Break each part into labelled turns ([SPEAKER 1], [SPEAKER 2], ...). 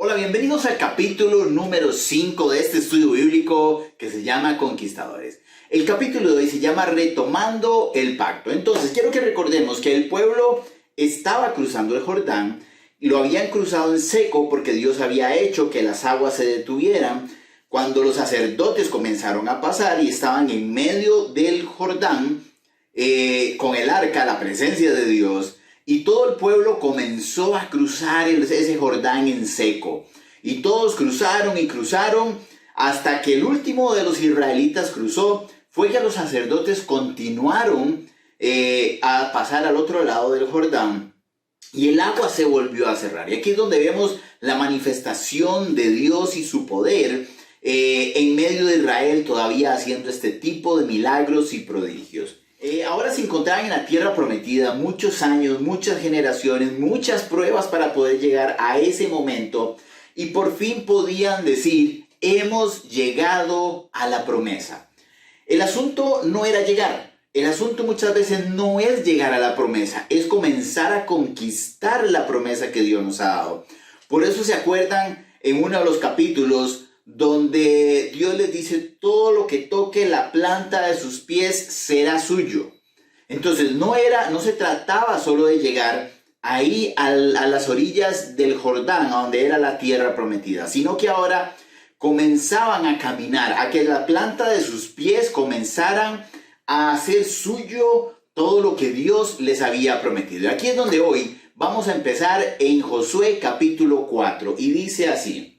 [SPEAKER 1] Hola, bienvenidos al capítulo número 5 de este estudio bíblico que se llama Conquistadores. El capítulo de hoy se llama Retomando el Pacto. Entonces, quiero que recordemos que el pueblo estaba cruzando el Jordán y lo habían cruzado en seco porque Dios había hecho que las aguas se detuvieran cuando los sacerdotes comenzaron a pasar y estaban en medio del Jordán con el arca, la presencia de Dios. Y todo el pueblo comenzó a cruzar ese Jordán en seco. Y todos cruzaron y cruzaron hasta que el último de los israelitas cruzó. Fue que los sacerdotes continuaron a pasar al otro lado del Jordán. Y el agua se volvió a cerrar. Y aquí es donde vemos la manifestación de Dios y su poder en medio de Israel todavía haciendo este tipo de milagros y prodigios. Ahora se encontraban en la tierra prometida muchos años, muchas generaciones, muchas pruebas para poder llegar a ese momento y por fin podían decir, hemos llegado a la promesa. El asunto no era llegar, el asunto muchas veces no es llegar a la promesa, es comenzar a conquistar la promesa que Dios nos ha dado. Por eso se acuerdan en uno de los capítulos donde Dios les dice, todo lo que toque la planta de sus pies será suyo. Entonces no se trataba solo de llegar ahí a las orillas del Jordán, a donde era la tierra prometida, sino que ahora comenzaban a caminar, a que la planta de sus pies comenzaran a hacer suyo todo lo que Dios les había prometido. Aquí es donde hoy vamos a empezar en Josué capítulo 4 y dice así.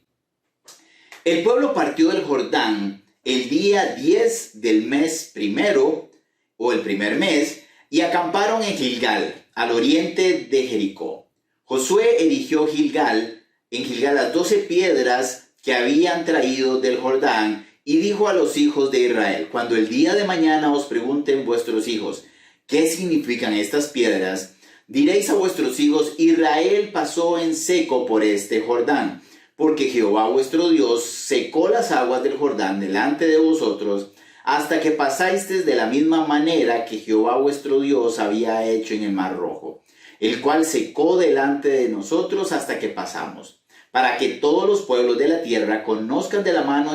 [SPEAKER 1] El pueblo partió del Jordán el día 10 del mes primero, o el primer mes, y acamparon en Gilgal, al oriente de Jericó. Josué erigió en Gilgal las 12 piedras que habían traído del Jordán, y dijo a los hijos de Israel, cuando el día de mañana os pregunten vuestros hijos, ¿qué significan estas piedras? Diréis a vuestros hijos, Israel pasó en seco por este Jordán. Porque Jehová vuestro Dios secó las aguas del Jordán delante de vosotros, hasta que pasasteis de la misma manera que Jehová vuestro Dios había hecho en el Mar Rojo, el cual secó delante de nosotros hasta que pasamos, para que todos los pueblos de la tierra conozcan de la mano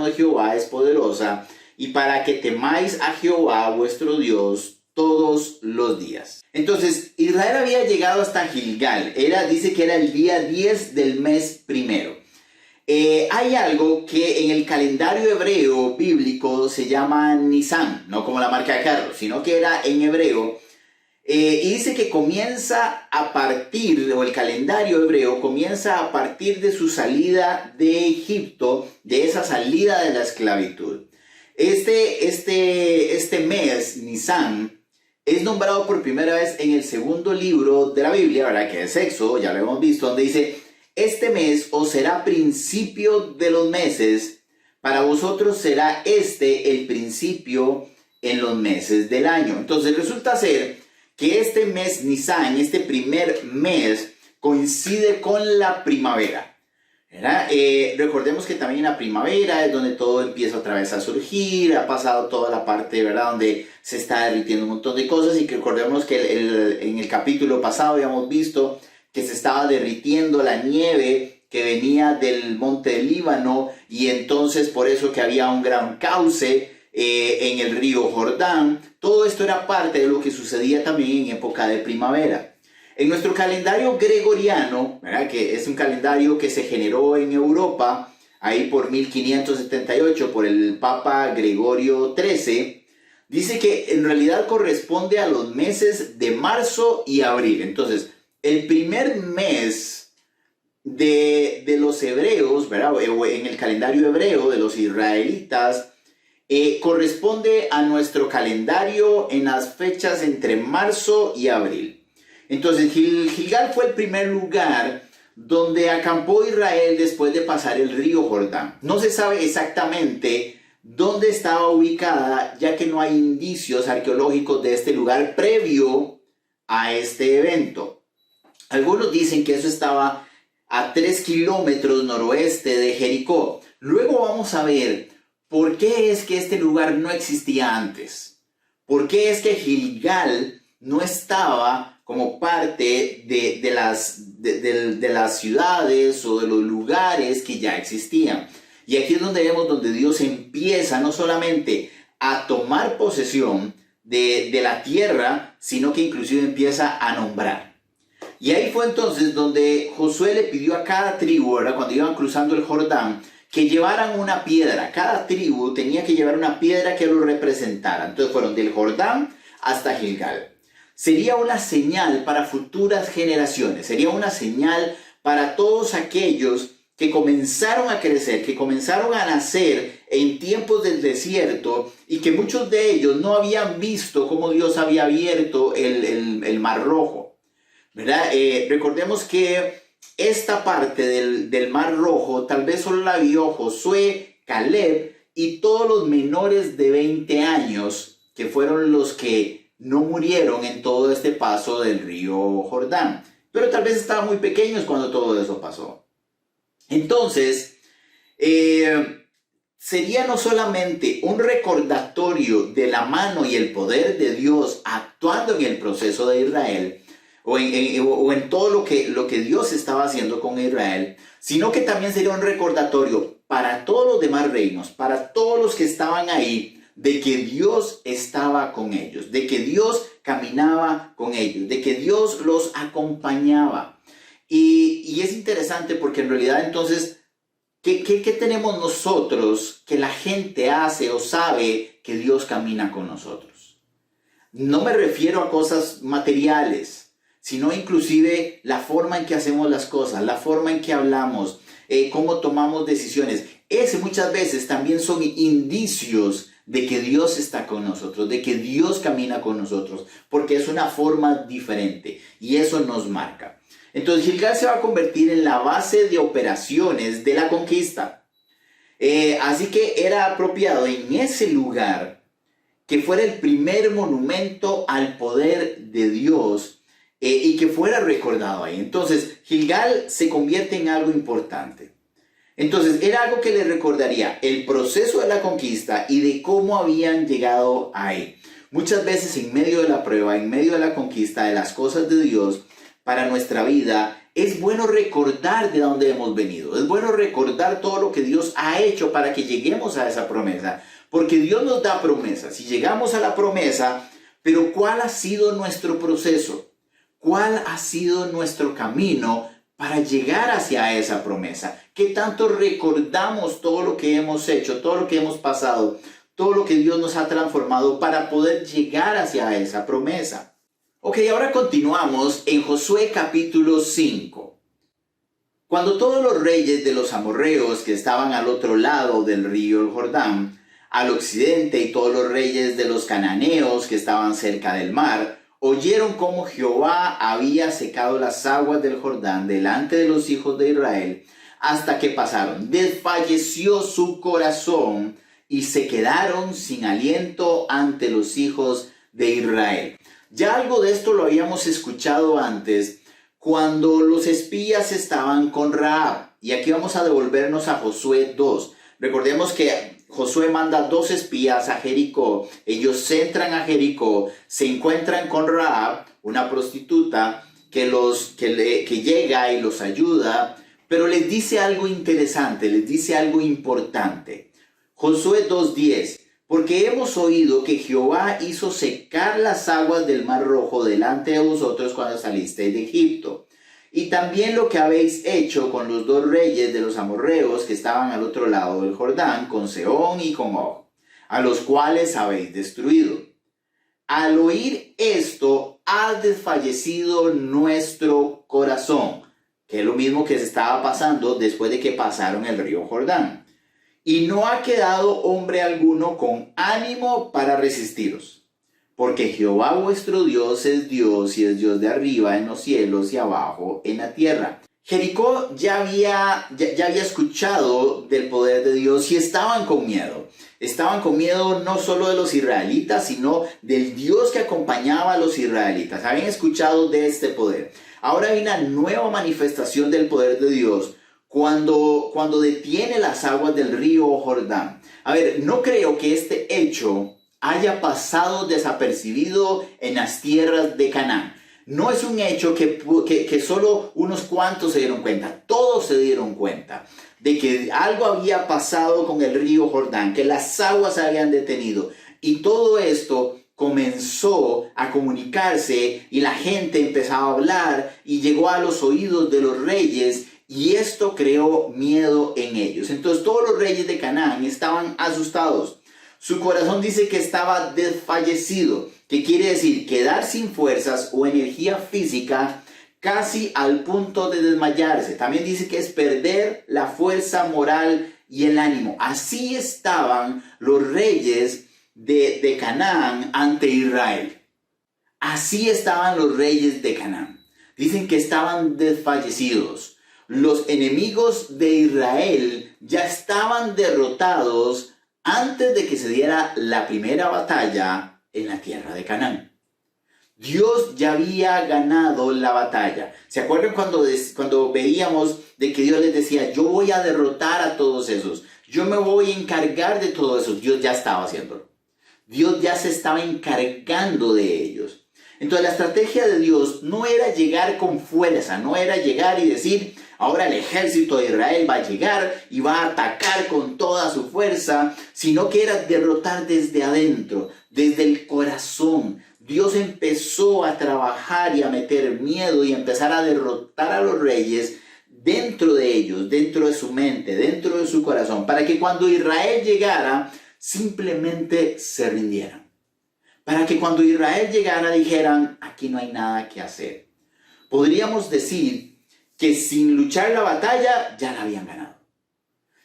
[SPEAKER 1] de Jehová es poderosa, y para que temáis a Jehová vuestro Dios todos los días. Entonces, Israel había llegado hasta Gilgal. Dice que era el día 10 del mes primero. Hay algo que en el calendario hebreo bíblico se llama Nisan, no como la marca de carros, sino que era en hebreo. Y dice que comienza a partir, o el calendario hebreo comienza a partir de su salida de Egipto, de esa salida de la esclavitud. Este mes, Nisan, es nombrado por primera vez en el segundo libro de la Biblia, ¿verdad? Que es Éxodo, ya lo hemos visto, donde dice, este mes os será principio de los meses, para vosotros será el principio en los meses del año. Entonces resulta ser que este mes Nisan, este primer mes, coincide con la primavera. Recordemos que también la primavera es donde todo empieza otra vez a surgir, ha pasado toda la parte, ¿verdad?, donde se está derritiendo un montón de cosas, y que recordemos que en el capítulo pasado habíamos visto que se estaba derritiendo la nieve que venía del monte del Líbano, y entonces por eso que había un gran cauce en el río Jordán. Todo esto era parte de lo que sucedía también en época de primavera. En nuestro calendario gregoriano, ¿verdad?, que es un calendario que se generó en Europa, ahí por 1578, por el Papa Gregorio XIII, dice que en realidad corresponde a los meses de marzo y abril. Entonces, el primer mes de los hebreos, ¿verdad?, en el calendario hebreo de los israelitas, corresponde a nuestro calendario en las fechas entre marzo y abril. Entonces Gilgal fue el primer lugar donde acampó Israel después de pasar el río Jordán. No se sabe exactamente dónde estaba ubicada, ya que no hay indicios arqueológicos de este lugar previo a este evento. Algunos dicen que eso estaba a 3 kilómetros noroeste de Jericó. Luego vamos a ver por qué es que este lugar no existía antes. ¿Por qué es que Gilgal no estaba como parte de las ciudades o de los lugares que ya existían? Y aquí es donde vemos donde Dios empieza no solamente a tomar posesión de la tierra, sino que inclusive empieza a nombrar. Y ahí fue entonces donde Josué le pidió a cada tribu, ¿verdad?, cuando iban cruzando el Jordán, que llevaran una piedra. Cada tribu tenía que llevar una piedra que lo representara. Entonces fueron del Jordán hasta Gilgal. Sería una señal para futuras generaciones. Sería una señal para todos aquellos que comenzaron a crecer, que comenzaron a nacer en tiempos del desierto y que muchos de ellos no habían visto cómo Dios había abierto el Mar Rojo, ¿verdad? Recordemos que esta parte del Mar Rojo tal vez solo la vio Josué, Caleb y todos los menores de 20 años, que fueron los que no murieron en todo este paso del río Jordán. Pero tal vez estaban muy pequeños cuando todo eso pasó. Entonces, sería no solamente un recordatorio de la mano y el poder de Dios actuando en el proceso de Israel, o en todo lo que Dios estaba haciendo con Israel, sino que también sería un recordatorio para todos los demás reinos, para todos los que estaban ahí, de que Dios estaba con ellos, de que Dios caminaba con ellos, de que Dios los acompañaba. Y es interesante porque en realidad entonces, ¿qué tenemos nosotros que la gente hace o sabe que Dios camina con nosotros? No me refiero a cosas materiales, sino inclusive la forma en que hacemos las cosas, la forma en que hablamos, cómo tomamos decisiones. Ese muchas veces también son indicios de que Dios está con nosotros, de que Dios camina con nosotros, porque es una forma diferente y eso nos marca. Entonces Gilgal se va a convertir en la base de operaciones de la conquista. Así que era apropiado en ese lugar que fuera el primer monumento al poder de Dios y que fuera recordado ahí. Entonces Gilgal se convierte en algo importante. Entonces era algo que le recordaría el proceso de la conquista y de cómo habían llegado ahí. Muchas veces en medio de la prueba, en medio de la conquista de las cosas de Dios para nuestra vida, es bueno recordar de dónde hemos venido. Es bueno recordar todo lo que Dios ha hecho para que lleguemos a esa promesa. Porque Dios nos da promesas y llegamos a la promesa, pero ¿cuál ha sido nuestro proceso? ¿Cuál ha sido nuestro camino para llegar hacia esa promesa? ¿Qué tanto recordamos todo lo que hemos hecho, todo lo que hemos pasado, todo lo que Dios nos ha transformado para poder llegar hacia esa promesa? Ok, ahora continuamos en Josué capítulo 5. Cuando todos los reyes de los amorreos que estaban al otro lado del río Jordán, al occidente, y todos los reyes de los cananeos que estaban cerca del mar, oyeron cómo Jehová había secado las aguas del Jordán delante de los hijos de Israel hasta que pasaron. Desfalleció su corazón y se quedaron sin aliento ante los hijos de Israel. Ya algo de esto lo habíamos escuchado antes cuando los espías estaban con Rahab. Y aquí vamos a devolvernos a Josué 2. Recordemos que Josué manda 2 espías a Jericó. Ellos entran a Jericó, se encuentran con Rahab, una prostituta que llega y los ayuda, pero les dice algo interesante, les dice algo importante. Josué 2:10, porque hemos oído que Jehová hizo secar las aguas del Mar Rojo delante de vosotros cuando salisteis de Egipto. Y también lo que habéis hecho con los 2 reyes de los amorreos que estaban al otro lado del Jordán, con Sehón y con Og, a los cuales habéis destruido. Al oír esto, ha desfallecido nuestro corazón, que es lo mismo que se estaba pasando después de que pasaron el río Jordán. y no ha quedado hombre alguno con ánimo para resistiros. Porque Jehová vuestro Dios es Dios y es Dios de arriba en los cielos y abajo en la tierra. Jericó ya había escuchado del poder de Dios y estaban con miedo. Estaban con miedo no solo de los israelitas, sino del Dios que acompañaba a los israelitas. Habían escuchado de este poder. Ahora hay una nueva manifestación del poder de Dios cuando detiene las aguas del río Jordán. A ver, no creo que este hecho haya pasado desapercibido en las tierras de Canaán. No es un hecho que solo unos cuantos se dieron cuenta. Todos se dieron cuenta de que algo había pasado con el río Jordán, que las aguas se habían detenido. Y todo esto comenzó a comunicarse y la gente empezaba a hablar y llegó a los oídos de los reyes y esto creó miedo en ellos. Entonces todos los reyes de Canaán estaban asustados. Su corazón dice que estaba desfallecido, que quiere decir quedar sin fuerzas o energía física casi al punto de desmayarse. También dice que es perder la fuerza moral y el ánimo. Así estaban los reyes de Canaán ante Israel. Así estaban los reyes de Canaán. Dicen que estaban desfallecidos. Los enemigos de Israel ya estaban derrotados antes de que se diera la primera batalla en la tierra de Canaán. Dios ya había ganado la batalla. ¿Se acuerdan cuando veíamos de que Dios les decía, yo voy a derrotar a todos esos, yo me voy a encargar de todo eso? Dios ya estaba haciéndolo. Dios ya se estaba encargando de ellos. Entonces la estrategia de Dios no era llegar con fuerza, no era llegar y decir, ahora el ejército de Israel va a llegar y va a atacar con toda su fuerza, sino que era derrotar desde adentro, desde el corazón. Dios empezó a trabajar y a meter miedo y a empezar a derrotar a los reyes dentro de ellos, dentro de su mente, dentro de su corazón, para que cuando Israel llegara, simplemente se rindieran. Para que cuando Israel llegara dijeran, aquí no hay nada que hacer. Podríamos decir que sin luchar la batalla ya la habían ganado.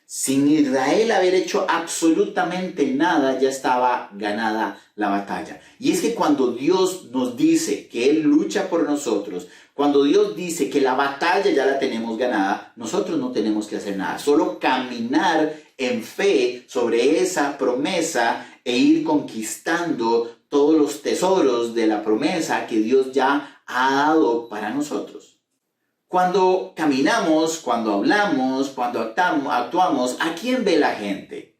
[SPEAKER 1] Sin Israel haber hecho absolutamente nada, ya estaba ganada la batalla. Y es que cuando Dios nos dice que Él lucha por nosotros, cuando Dios dice que la batalla ya la tenemos ganada, nosotros no tenemos que hacer nada. Solo caminar en fe sobre esa promesa e ir conquistando todos los tesoros de la promesa que Dios ya ha dado para nosotros. Cuando caminamos, cuando hablamos, cuando actuamos, ¿a quién ve la gente?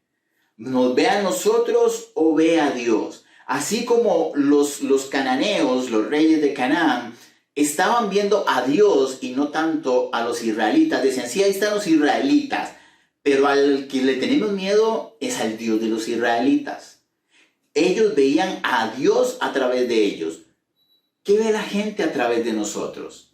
[SPEAKER 1] ¿Nos ve a nosotros o ve a Dios? Así como los cananeos, los reyes de Canaán, estaban viendo a Dios y no tanto a los israelitas. Decían, sí, ahí están los israelitas, pero al que le tenemos miedo es al Dios de los israelitas. Ellos veían a Dios a través de ellos. ¿Qué ve la gente a través de nosotros?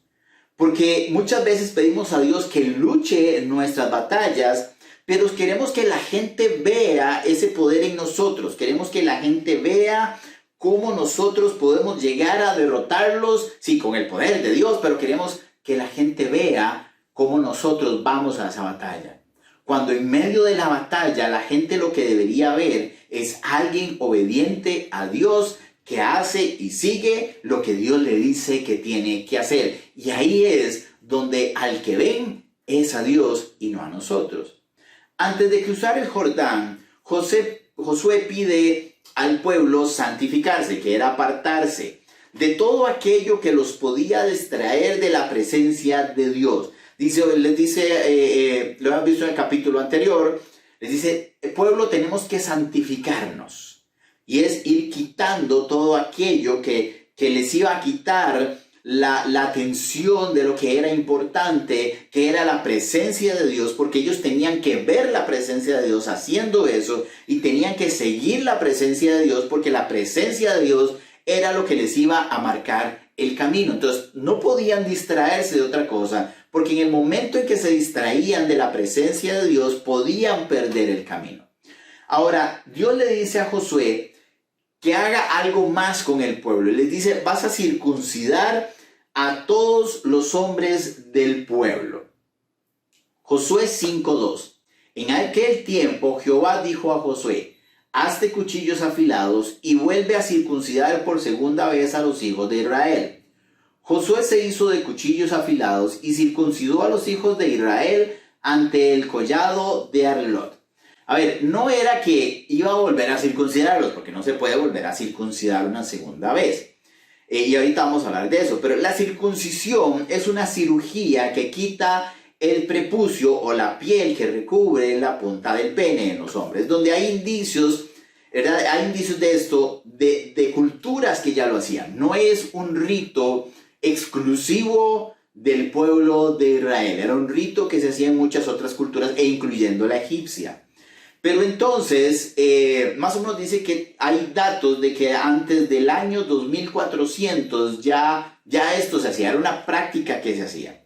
[SPEAKER 1] Porque muchas veces pedimos a Dios que luche en nuestras batallas, pero queremos que la gente vea ese poder en nosotros. Queremos que la gente vea cómo nosotros podemos llegar a derrotarlos, sí, con el poder de Dios, pero queremos que la gente vea cómo nosotros vamos a esa batalla. Cuando en medio de la batalla la gente lo que debería ver es alguien obediente a Dios, que hace y sigue lo que Dios le dice que tiene que hacer. Y ahí es donde al que ven es a Dios y no a nosotros. Antes de cruzar el Jordán, Josué pide al pueblo santificarse, que era apartarse de todo aquello que los podía distraer de la presencia de Dios. Les dice, lo hemos visto en el capítulo anterior, les dice, el pueblo tenemos que santificarnos. Y es ir quitando todo aquello que les iba a quitar la atención de lo que era importante, que era la presencia de Dios, porque ellos tenían que ver la presencia de Dios haciendo eso y tenían que seguir la presencia de Dios, porque la presencia de Dios era lo que les iba a marcar el camino. Entonces no podían distraerse de otra cosa, porque en el momento en que se distraían de la presencia de Dios, podían perder el camino. Ahora, Dios le dice a Josué que haga algo más con el pueblo. Les dice, vas a circuncidar a todos los hombres del pueblo. Josué 5:2. En aquel tiempo Jehová dijo a Josué: hazte cuchillos afilados y vuelve a circuncidar por segunda vez a los hijos de Israel. Josué se hizo de cuchillos afilados y circuncidó a los hijos de Israel ante el collado de Arlot. A ver, no era que iba a volver a circuncidarlos, porque no se puede volver a circuncidar una segunda vez. Y ahorita vamos a hablar de eso, pero la circuncisión es una cirugía que quita el prepucio o la piel que recubre la punta del pene en los hombres, donde hay indicios, ¿verdad? Hay indicios de esto, de culturas que ya lo hacían. No es un rito exclusivo del pueblo de Israel, era un rito que se hacía en muchas otras culturas, e incluyendo la egipcia. Pero entonces, más o menos dice que hay datos de que antes del año 2400 ya esto se hacía, era una práctica que se hacía.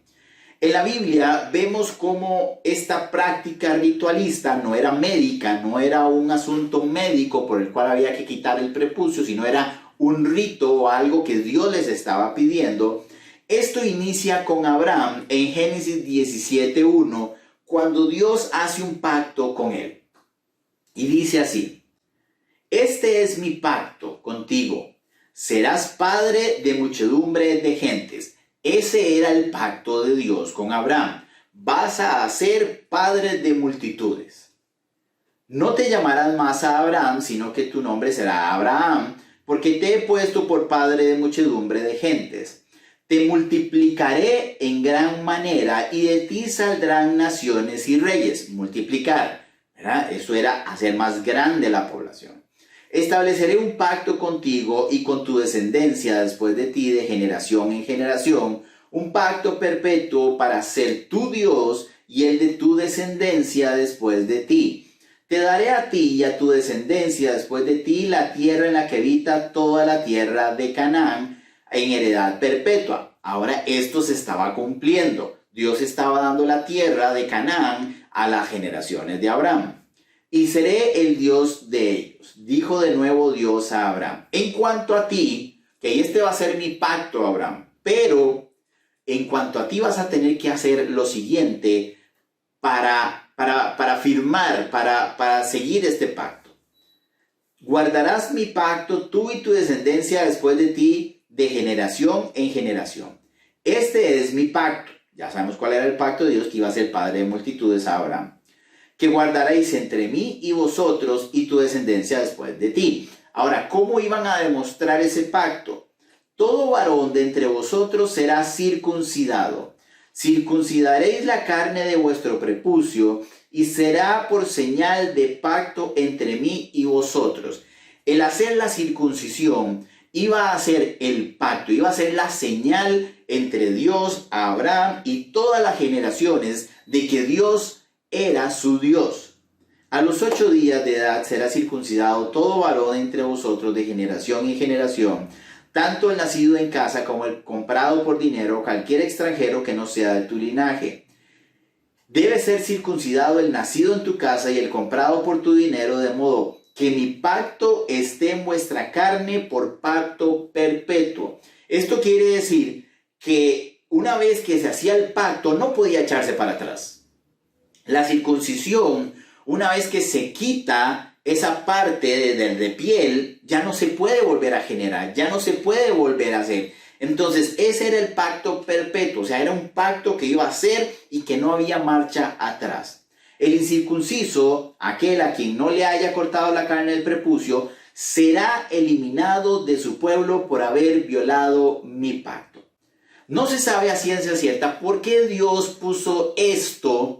[SPEAKER 1] En la Biblia vemos cómo esta práctica ritualista no era médica, no era un asunto médico por el cual había que quitar el prepucio, sino era un rito o algo que Dios les estaba pidiendo. Esto inicia con Abraham en Génesis 17:1, cuando Dios hace un pacto con él. Y dice así: este es mi pacto contigo, serás padre de muchedumbre de gentes. Ese era el pacto de Dios con Abraham. Vas a ser padre de multitudes. No te llamarás más a Abraham, sino que tu nombre será Abraham, porque te he puesto por padre de muchedumbre de gentes. Te multiplicaré en gran manera y de ti saldrán naciones y reyes. Multiplicar, ¿verdad? Eso era hacer más grande la población. Estableceré un pacto contigo y con tu descendencia después de ti de generación en generación, un pacto perpetuo para ser tu Dios y el de tu descendencia después de ti. Te daré a ti y a tu descendencia después de ti la tierra en la que habita toda la tierra de Canaán en heredad perpetua. Ahora esto se estaba cumpliendo. Dios estaba dando la tierra de Canaán a las generaciones de Abraham. Y seré el Dios de ellos, dijo de nuevo Dios a Abraham. En cuanto a ti, que este va a ser mi pacto, Abraham, pero en cuanto a ti vas a tener que hacer lo siguiente para firmar, para seguir este pacto. Guardarás mi pacto tú y tu descendencia después de ti de generación en generación. Este es mi pacto. Ya sabemos cuál era el pacto de Dios, que iba a ser padre de multitudes a Abraham. Que guardaréis entre mí y vosotros y tu descendencia después de ti. Ahora, ¿cómo iban a demostrar ese pacto? Todo varón de entre vosotros será circuncidado. Circuncidaréis la carne de vuestro prepucio y será por señal de pacto entre mí y vosotros. El hacer la circuncisión iba a ser el pacto, iba a ser la señal entre Dios, Abraham y todas las generaciones de que Dios era su Dios. A los 8 días de edad será circuncidado todo varón entre vosotros de generación en generación, tanto el nacido en casa como el comprado por dinero, cualquier extranjero que no sea de tu linaje. Debe ser circuncidado el nacido en tu casa y el comprado por tu dinero, de modo que mi pacto esté en vuestra carne por pacto perpetuo. Esto quiere decir que una vez que se hacía el pacto no podía echarse para atrás. La circuncisión, una vez que se quita esa parte de piel, ya no se puede volver a generar, ya no se puede volver a hacer. Entonces ese era el pacto perpetuo, o sea, era un pacto que iba a ser y que no había marcha atrás. El incircunciso, aquel a quien no le haya cortado la carne del prepucio, será eliminado de su pueblo por haber violado mi pacto. No se sabe a ciencia cierta por qué Dios puso esto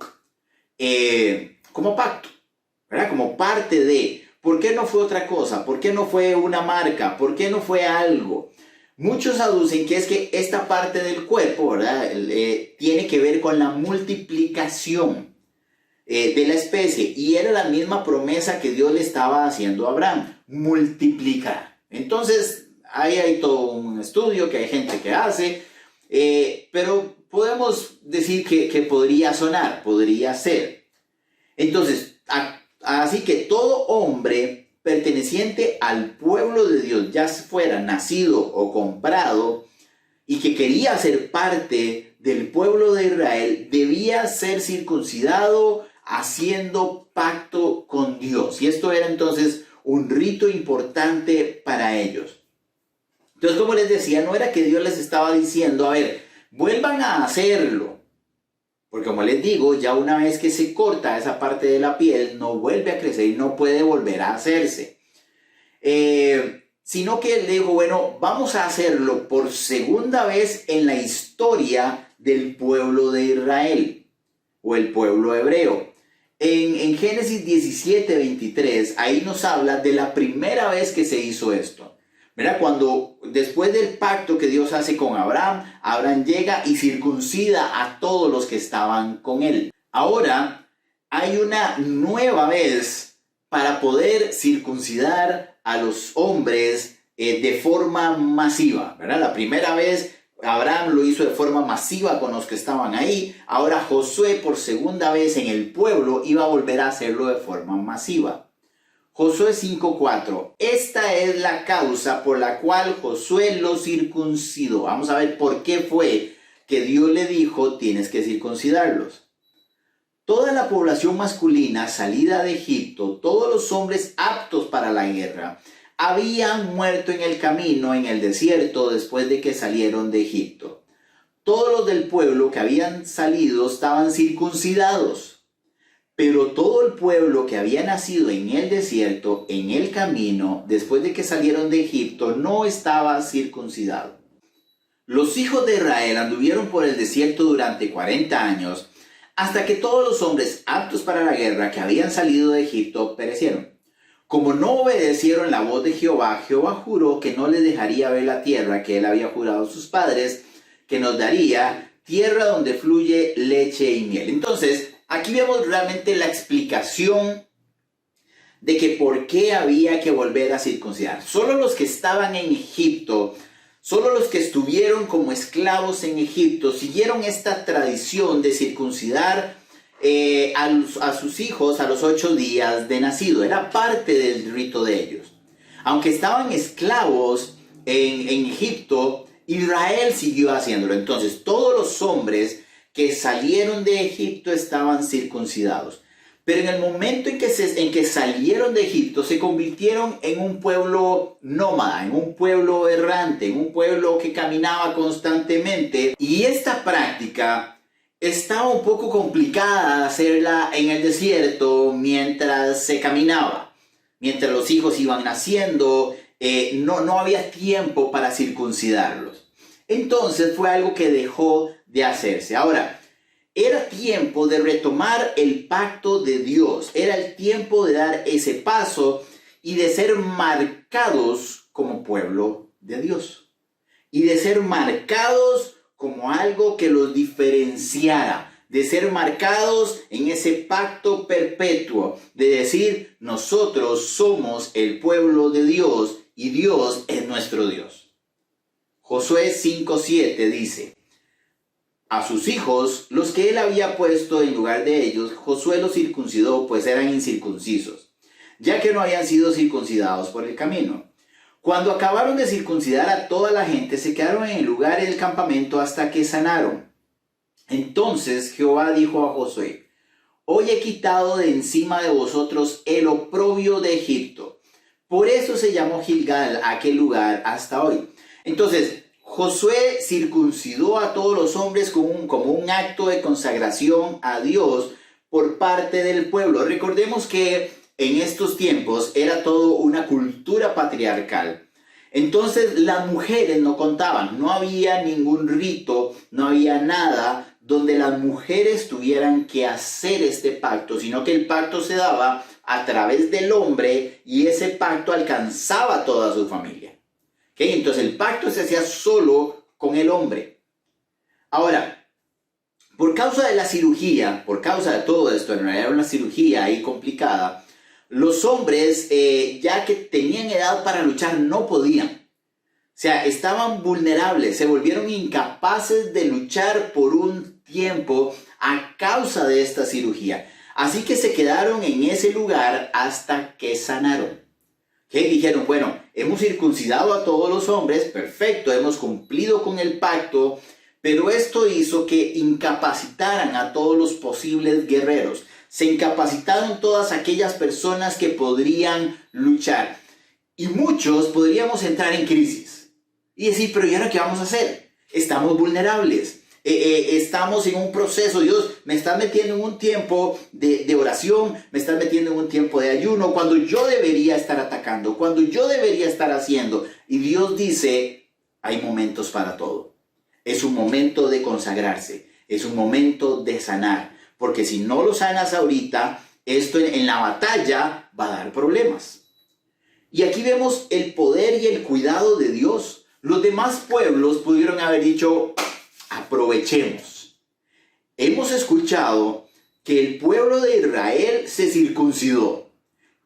[SPEAKER 1] como pacto, ¿verdad? Como parte de. ¿Por qué no fue otra cosa? ¿Por qué no fue una marca? ¿Por qué no fue algo? Muchos aducen que es que esta parte del cuerpo, ¿verdad? Tiene que ver con la multiplicación de la especie, y era la misma promesa que Dios le estaba haciendo a Abraham: multiplicar. Entonces ahí hay todo un estudio que hay gente que hace, pero podemos decir que podría sonar, podría ser. Entonces, así que todo hombre perteneciente al pueblo de Dios, ya fuera nacido o comprado, y que quería ser parte del pueblo de Israel, debía ser circuncidado haciendo pacto con Dios. Y esto era entonces un rito importante para ellos. Entonces, como les decía, no era que Dios les estaba diciendo, a ver, vuelvan a hacerlo. Porque como les digo, ya una vez que se corta esa parte de la piel, no vuelve a crecer y no puede volver a hacerse. Sino que él dijo, bueno, vamos a hacerlo por segunda vez en la historia del pueblo de Israel o el pueblo hebreo. En Génesis 17:23, ahí nos habla de la primera vez que se hizo esto. Mira, cuando después del pacto que Dios hace con Abraham, Abraham llega y circuncida a todos los que estaban con él. Ahora hay una nueva vez para poder circuncidar a los hombres de forma masiva, ¿verdad? La primera vez Abraham lo hizo de forma masiva con los que estaban ahí. Ahora Josué por segunda vez en el pueblo iba a volver a hacerlo de forma masiva. Josué 5:4. Esta es la causa por la cual Josué lo circuncidó. Vamos a ver por qué fue que Dios le dijo, tienes que circuncidarlos. Toda la población masculina salida de Egipto, todos los hombres aptos para la guerra, habían muerto en el camino en el desierto después de que salieron de Egipto. Todos los del pueblo que habían salido estaban circuncidados. Pero todo el pueblo que había nacido en el desierto, en el camino, después de que salieron de Egipto, no estaba circuncidado. Los hijos de Israel anduvieron por el desierto durante 40 años, hasta que todos los hombres aptos para la guerra que habían salido de Egipto perecieron. Como no obedecieron la voz de Jehová, Jehová juró que no les dejaría ver la tierra que él había jurado a sus padres, que nos daría tierra donde fluye leche y miel. Entonces, aquí vemos realmente la explicación de que por qué había que volver a circuncidar. Solo los que estaban en Egipto, solo los que estuvieron como esclavos en Egipto, siguieron esta tradición de circuncidar a sus hijos a los 8 días de nacido. Era parte del rito de ellos. Aunque estaban esclavos en Egipto, Israel siguió haciéndolo. Entonces, todos los hombres que salieron de Egipto estaban circuncidados. Pero en el momento en que salieron de Egipto, se convirtieron en un pueblo nómada, en un pueblo errante, en un pueblo que caminaba constantemente. Y esta práctica estaba un poco complicada hacerla en el desierto mientras se caminaba. Mientras los hijos iban naciendo, no había tiempo para circuncidarlos. Entonces fue algo que dejó de hacerse. Ahora, era tiempo de retomar el pacto de Dios. Era el tiempo de dar ese paso y de ser marcados como pueblo de Dios. Y de ser marcados como algo que los diferenciara. De ser marcados en ese pacto perpetuo. De decir, nosotros somos el pueblo de Dios y Dios es nuestro Dios. Josué 5:7 dice, a sus hijos, los que él había puesto en lugar de ellos, Josué los circuncidó, pues eran incircuncisos, ya que no habían sido circuncidados por el camino. Cuando acabaron de circuncidar a toda la gente, se quedaron en el lugar del campamento hasta que sanaron. Entonces Jehová dijo a Josué, hoy he quitado de encima de vosotros el oprobio de Egipto. Por eso se llamó Gilgal aquel lugar hasta hoy. Entonces, Josué circuncidó a todos los hombres como un acto de consagración a Dios por parte del pueblo. Recordemos que en estos tiempos era todo una cultura patriarcal. Entonces las mujeres no contaban, no había ningún rito, no había nada donde las mujeres tuvieran que hacer este pacto, sino que el pacto se daba a través del hombre y ese pacto alcanzaba a toda su familia. ¿Okay? Entonces el pacto se hacía solo con el hombre. Ahora, por causa de la cirugía, por causa de todo esto, en realidad era una cirugía ahí complicada, los hombres, ya que tenían edad para luchar, no podían. O sea, estaban vulnerables, se volvieron incapaces de luchar por un tiempo a causa de esta cirugía. Así que se quedaron en ese lugar hasta que sanaron. ¿Okay? Dijeron, bueno, hemos circuncidado a todos los hombres, perfecto, hemos cumplido con el pacto, pero esto hizo que incapacitaran a todos los posibles guerreros. Se incapacitaron todas aquellas personas que podrían luchar. Y muchos podríamos entrar en crisis y decir, pero ¿y ahora qué vamos a hacer? Estamos vulnerables, estamos en un proceso. Dios, me estás metiendo en un tiempo de oración, me estás metiendo en un tiempo de ayuno, cuando yo debería estar atacando, cuando yo debería estar haciendo. Y Dios dice, hay momentos para todo. Es un momento de consagrarse, es un momento de sanar, porque si no lo sanas ahorita, esto en la batalla va a dar problemas. Y aquí vemos el poder y el cuidado de Dios. Los demás pueblos pudieron haber dicho, aprovechemos. Hemos escuchado que el pueblo de Israel se circuncidó.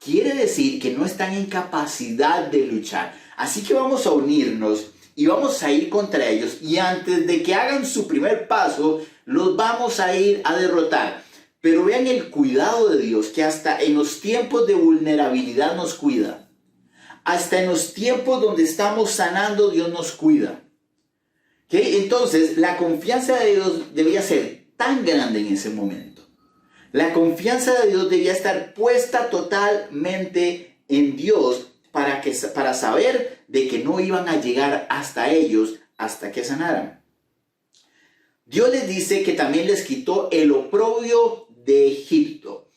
[SPEAKER 1] Quiere decir que no están en capacidad de luchar. Así que vamos a unirnos y vamos a ir contra ellos. Y antes de que hagan su primer paso, los vamos a ir a derrotar. Pero vean el cuidado de Dios, que hasta en los tiempos de vulnerabilidad nos cuida. Hasta en los tiempos donde estamos sanando, Dios nos cuida. ¿Okay? Entonces, la confianza de Dios debía ser tan grande en ese momento. La confianza de Dios debía estar puesta totalmente en Dios para saber de que no iban a llegar hasta ellos hasta que sanaran. Dios les dice que también les quitó el oprobio de Egipto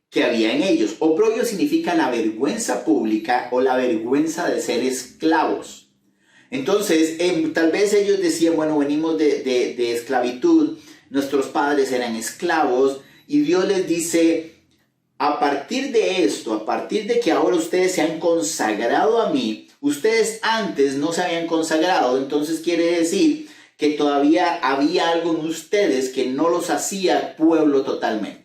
[SPEAKER 1] que había en ellos. Oprobio significa la vergüenza pública o la vergüenza de ser esclavos. Entonces, tal vez ellos decían, bueno, venimos de esclavitud, nuestros padres eran esclavos, y Dios les dice, a partir de esto, a partir de que ahora ustedes se han consagrado a mí, ustedes antes no se habían consagrado, entonces quiere decir que todavía había algo en ustedes que no los hacía pueblo totalmente.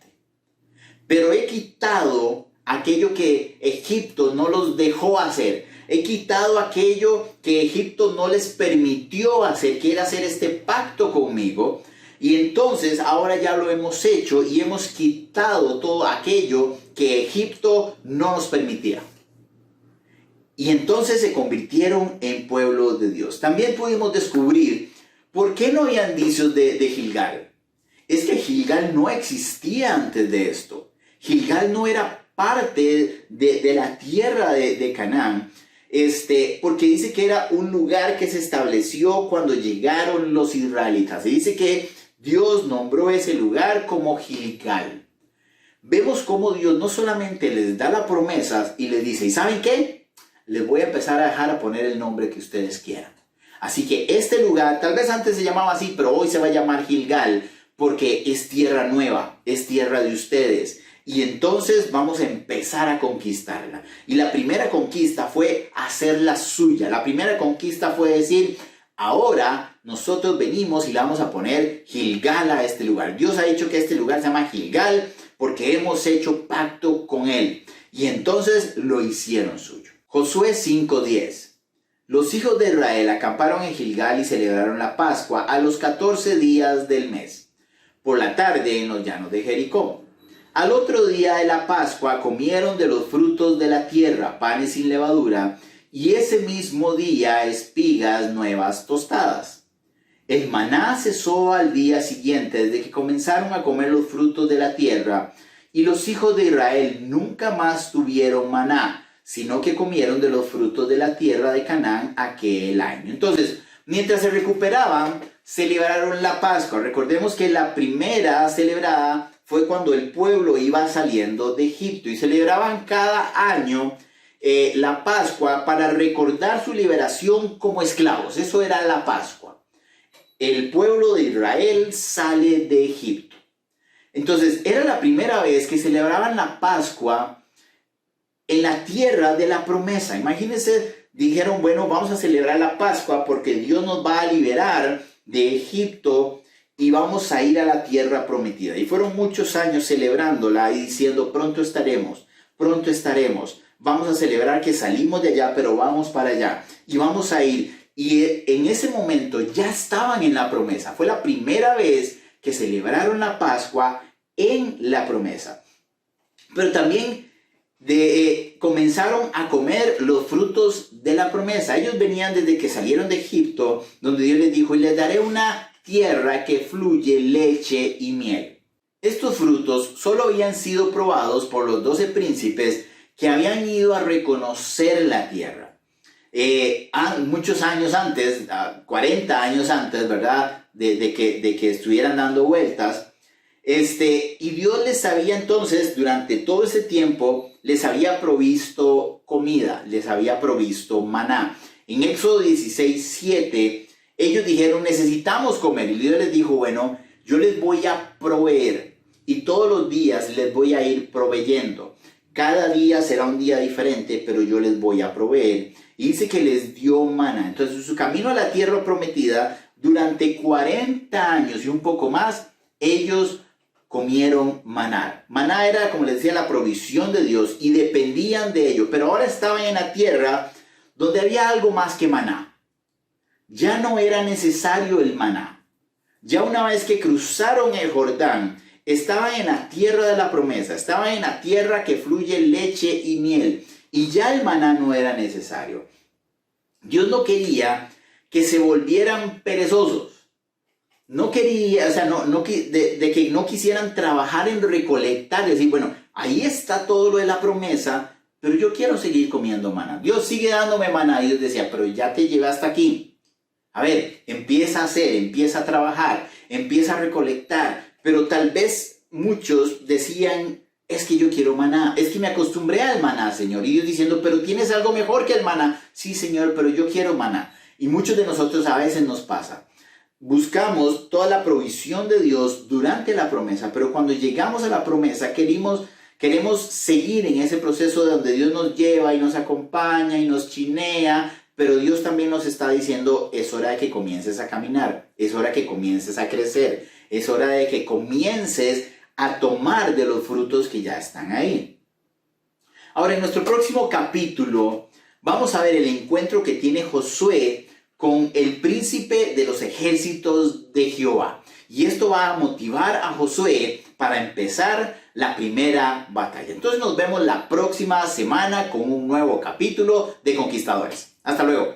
[SPEAKER 1] Pero he quitado aquello que Egipto no los dejó hacer. He quitado aquello que Egipto no les permitió hacer, que era hacer este pacto conmigo. Y entonces ahora ya lo hemos hecho y hemos quitado todo aquello que Egipto no nos permitía. Y entonces se convirtieron en pueblo de Dios. También pudimos descubrir por qué no habían indicios de Gilgal. Es que Gilgal no existía antes de esto. Gilgal no era parte de la tierra de Canaán, porque dice que era un lugar que se estableció cuando llegaron los israelitas. Se dice que Dios nombró ese lugar como Gilgal. Vemos cómo Dios no solamente les da las promesas y les dice, ¿y saben qué? Les voy a empezar a dejar a poner el nombre que ustedes quieran. Así que este lugar, tal vez antes se llamaba así, pero hoy se va a llamar Gilgal, porque es tierra nueva, es tierra de ustedes. Y entonces vamos a empezar a conquistarla. Y la primera conquista fue hacerla suya. La primera conquista fue decir, ahora nosotros venimos y le vamos a poner Gilgal a este lugar. Dios ha dicho que este lugar se llama Gilgal porque hemos hecho pacto con él. Y entonces lo hicieron suyo. Josué 5:10. Los hijos de Israel acamparon en Gilgal y celebraron la Pascua a los 14 días del mes, por la tarde en los llanos de Jericó. Al otro día de la Pascua comieron de los frutos de la tierra, panes sin levadura, y ese mismo día espigas nuevas tostadas. El maná cesó al día siguiente desde que comenzaron a comer los frutos de la tierra, y los hijos de Israel nunca más tuvieron maná, sino que comieron de los frutos de la tierra de Canaán aquel año. Entonces, mientras se recuperaban, celebraron la Pascua. Recordemos que la primera celebrada fue cuando el pueblo iba saliendo de Egipto y celebraban cada año la Pascua para recordar su liberación como esclavos. Eso era la Pascua. El pueblo de Israel sale de Egipto. Entonces, era la primera vez que celebraban la Pascua en la tierra de la promesa. Imagínense, dijeron, bueno, vamos a celebrar la Pascua porque Dios nos va a liberar de Egipto y vamos a ir a la tierra prometida. Y fueron muchos años celebrándola y diciendo, pronto estaremos, vamos a celebrar que salimos de allá, pero vamos para allá y vamos a ir. Y en ese momento ya estaban en la promesa. Fue la primera vez que celebraron la Pascua en la promesa. Pero también comenzaron a comer los frutos de la promesa. Ellos venían desde que salieron de Egipto, donde Dios les dijo, y les daré una tierra que fluye leche y miel. Estos frutos solo habían sido probados por los 12 príncipes que habían ido a reconocer la tierra. Muchos años antes, 40 años antes, ¿verdad? De que estuvieran dando vueltas. Y Dios les había entonces, durante todo ese tiempo, les había provisto comida, les había provisto maná. En Éxodo 16:7, ellos dijeron, necesitamos comer. Y Dios les dijo, bueno, yo les voy a proveer y todos los días les voy a ir proveyendo. Cada día será un día diferente, pero yo les voy a proveer. Y dice que les dio maná. Entonces, en su camino a la tierra prometida, durante 40 años y un poco más, ellos comieron maná. Maná era, como les decía, la provisión de Dios y dependían de ello. Pero ahora estaban en la tierra donde había algo más que maná. Ya no era necesario el maná. Ya una vez que cruzaron el Jordán, estaban en la tierra de la promesa, estaban en la tierra que fluye leche y miel. Y ya el maná no era necesario. Dios no quería que se volvieran perezosos. No quería, o sea, de que no quisieran trabajar en recolectar, decir, bueno, ahí está todo lo de la promesa, pero yo quiero seguir comiendo maná. Dios sigue dándome maná. Y Dios decía, pero ya te llevé hasta aquí. A ver, empieza a hacer, empieza a trabajar, empieza a recolectar. Pero tal vez muchos decían, es que yo quiero maná, es que me acostumbré al maná, Señor. Y Dios diciendo, pero tienes algo mejor que el maná. Sí, Señor, pero yo quiero maná. Y muchos de nosotros a veces nos pasa. Buscamos toda la provisión de Dios durante la promesa, pero cuando llegamos a la promesa queremos seguir en ese proceso donde Dios nos lleva y nos acompaña y nos chinea, pero Dios también nos está diciendo, es hora de que comiences a caminar, es hora que comiences a crecer, es hora de que comiences a tomar de los frutos que ya están ahí. Ahora, en nuestro próximo capítulo vamos a ver el encuentro que tiene Josué con el príncipe de los ejércitos de Jehová. Y esto va a motivar a Josué para empezar la primera batalla. Entonces nos vemos la próxima semana con un nuevo capítulo de Conquistadores. Hasta luego.